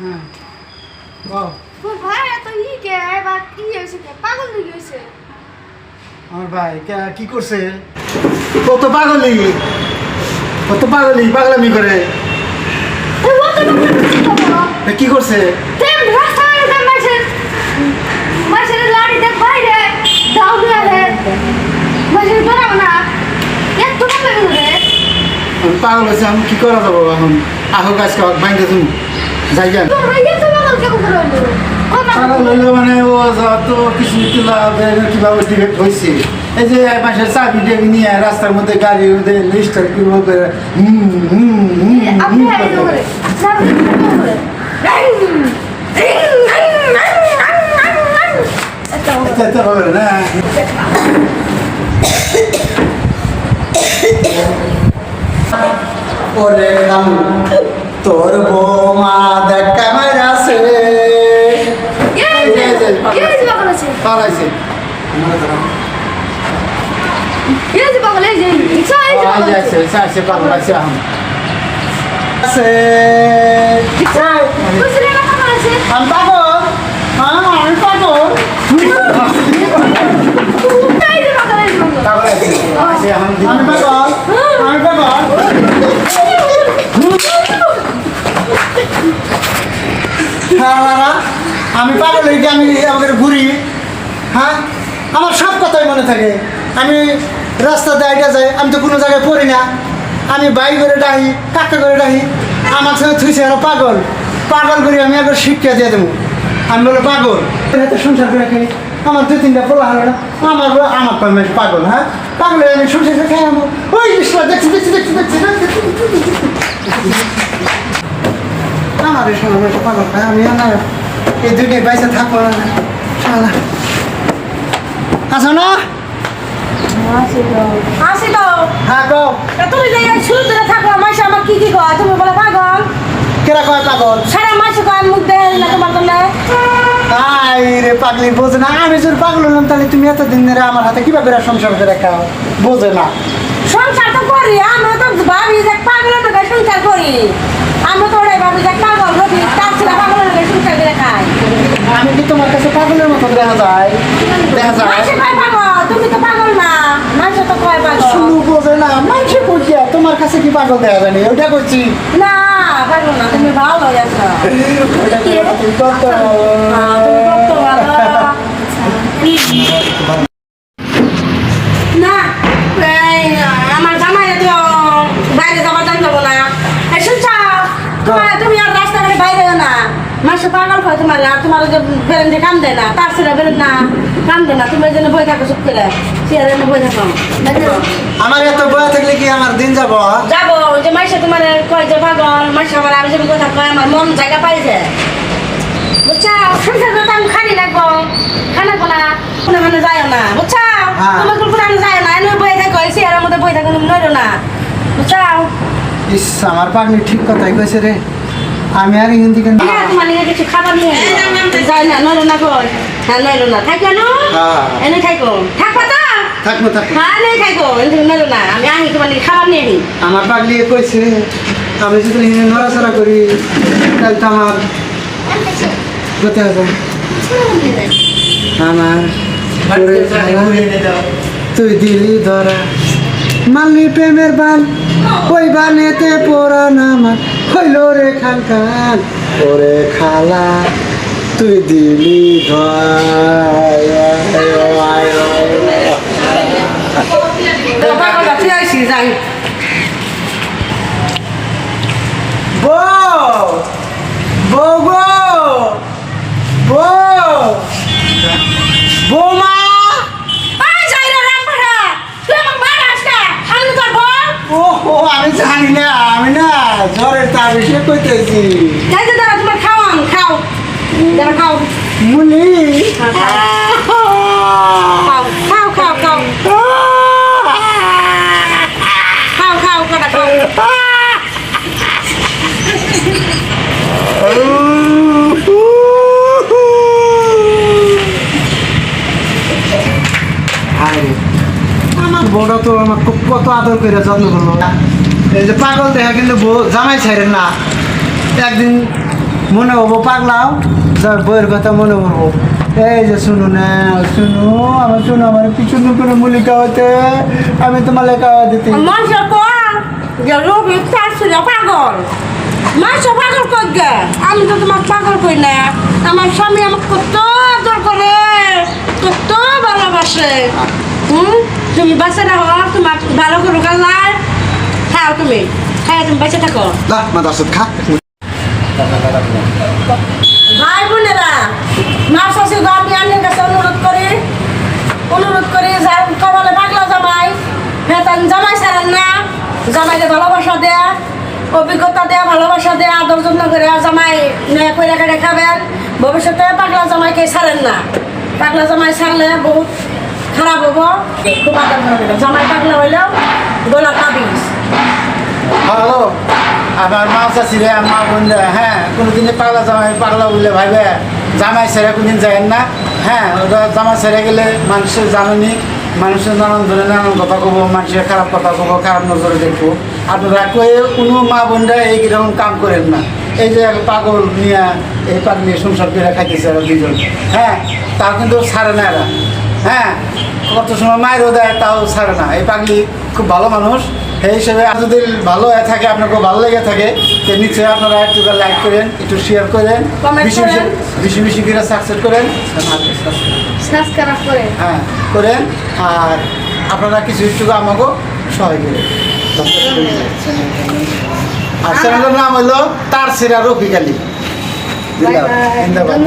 হ্যাঁ বাহ ভাই এত কে বা কি হয়েছে কে পাগল হয়ে গেছে আমার ভাই কি করছে কত পাগলামি করে কি করছে পাগল হয়েছে আমি কি করা যাবো এখন আহ গাছ খাওয়া ভাঙতে তুমি যাই যান পাগল হইলো মানে ও তো কিছু কিভাবে ডিফেক্ট হয়েছে এই যে মাসের চাবি টেবি নিয়ে রাস্তার মধ্যে গাড়ি স্টার্ট কিভাবে করে হবে না ওরে তোর বৌমা দেখ ক্যামেরা আছে পালাইছে আমি পাগল আমি পাগল আমি পাগল হইতে আমি আমাদের ঘুরি হ্যাঁ আমার সব কথাই মনে থাকে আমি রাস্তা দায়টা যাই আমি তো কোনো জায়গায় পড়ি না আমি বাই করে ডাহি কাকা করে ডাহি আমার সঙ্গে থুইছে আর পাগল করে আমি একবার শিক্ষা দিয়ে দেবো আমি বলো পাগল সংসার করে খাই আমার 2-3টা বলা হলো না আমার কয় পাগল হ্যাঁ পাগল আমি সংসার করে খাই আমার ওই দেখছি আমার এই সময় পাগল খাই আমি না এই দুইটাই পয়সা থাকবো না আছো না আসি তো হ্যাঁ গো তুমি যে শুরু ধরে থাকো মাসে আমার কি কয় তুমি বলে পাগল কেরা কয় পাগল সারা মাসে কয় মুখ দেয় না তোমার জন্য আই রে পাগলি বোঝে না আমি যদি পাগল হলাম তাহলে তুমি এতদিন ধরে আমার হাতে কিভাবে সংসার করে খাও বোঝে না সংসার তো করি আমরা তো ভাবি যে পাগলের লোকে সংসার করি আমরা তো ওরাই ভাবি যে পাগল রবি তার ছিল পাগলের লোকে সংসার করে খাই আমি কি তোমার কাছে পাগলের মতো দেখা যায় মাসে কয় পাগল তুমি তো পাগল না মাসে তো কয় পাগল শুরু বোঝে না মাসে করছি তোমার কাছে কি পাগল দেখা জানি ওটা করছি না পাগল না তুমি ভালো আছো তুমি কত না আমার জামাই তো বাইরে যাবার জান যাবো না শুনছ তুমি আর রাস্তাঘাটে বাইরে না মাসে পাগল হয় তোমার আর তোমার যে বেরেন্টে কাম দেয় না তার ছেলে বেরেন্ট না কাম দেয় না তুমি এই জন্য বই থাকো চুপ করে চেয়ারে বই থাকো আমার এত বয়া থাকলে কি আমার দিন যাবো যাবো যে মাসে তোমার কয় যে পাগল মাসে আমার আমি যদি কথা কয় আমার মন জায়গা পাইছে বুঝছা সংসার করতে আমি খালি রাখবো খানা কোনা কোনো মানে যায় না বুঝছা তোমার কোনো আমি যায় না এনে বই থাকো চেয়ারের মধ্যে বই থাকো তুমি নইরো না বুঝছা ইস আমার পাগলি ঠিক কথাই কইছে রে আমি আর হিন্দি কেন তোমার নিয়ে কিছু খাবার নিয়ে যায় না নইরো না কই হ্যাঁ নইরো না থাকো না এনে থাকো থাকবো তো থাকবো হ্যাঁ নেই থাকো এনে নইরো না আমি আনি তোমার নিয়ে খাবার নিয়ে আনি আমার পাগলি কইছে আমি যদি নড়াচড়া করি তাহলে তো আমার কোথায় হবে আমার তুই দিলি ধরা মালনি প্রেমের বান ওই বানেতে পড়ান আমার হইল রে খান খান ওরে খালা তুই দিলি যাই বৌমা ও আমি জানি না আমি না জ্বরের তার বিষয়ে কইতেছি তোমার খাওয়ান খাও খাও মুনি খাও খাও খাও খাও খাও খাও কটা খাও আমার বড় তো আমার কত আদর করে যত্ন করলো এই যে পাগল দেখা কিন্তু জামাই ছাড়েন না একদিন মনে হবো পাগলাও তোর বইয়ের কথা মনে করবো এই যে শুনো না শুনো আমার পিছনে করে মুলি খাওয়াতে আমি তোমার খাওয়া দিতে মানুষ কর যে লোক ছিল পাগল মানুষ পাগল কর গে আমি তো তোমার পাগল কই না আমার স্বামী আমাকে কত আদর করে কত ভালোবাসে তুমি বাঁচে রাখো তোমার ভালো করো কাল্লার খাও তুমি তুমি বেঁচে থাকো না মাদার সাথে খা ভাই বোনেরা মা শাশু আমি আন্নের কাছে অনুরোধ করি কমালে পাগলা জামাই হ্যাঁ জামাই ছাড়েন না জামাইকে ভালোবাসা দেয়া অভিজ্ঞতা দেয়া ভালোবাসা দেয়া আদর যত্ন করে জামাই কইরা কেটে খাবেন ভবিষ্যতে পাগলা জামাইকে ছাড়েন না পাগলা জামাই ছাড়লে বহুত খারাপ হবো খুব আদর করবে জামাই পাগলা হইলেও গোলা তাবিজ হ্যালো আমার মা চাষিরে মা বোনরা হ্যাঁ কোনোদিনে পাগলা বললে ভাইবে জামাই ছেড়ে কোনদিন যায়েন না হ্যাঁ ওটা জামাই ছেড়ে গেলে মানুষের জানেনি মানুষের নানান ধরনের নানান কথা কব মানুষের খারাপ কথা কব খারাপ নজরে দেখবো আপনারা কয়ে কোনো মা বোনরা এইরকম কাম করেন না এই যে পাগল নিয়ে এই পাগল নিয়ে সংসার করে খাইতেছে এরা দুজন হ্যাঁ তাও কিন্তু ছাড়ে না এরা হ্যাঁ কত সময় মায়েরও দেয় তাও ছাড়ে না এই পাগলি খুব ভালো মানুষ সেই হিসেবে যদি ভালো হয়ে থাকে আপনাকে ভালো লেগে থাকে তো নিশ্চয়ই আপনারা একটু লাইক করেন একটু শেয়ার করেন বেশি বেশি করে সাকসেস করেন সাবস্ক্রাইব করে হ্যাঁ করেন আর আপনারা কিছু একটু আমাকেও সহায় করেন আর চ্যানেলের নাম হলো তার সেরা রফিক আলী। ধন্যবাদ।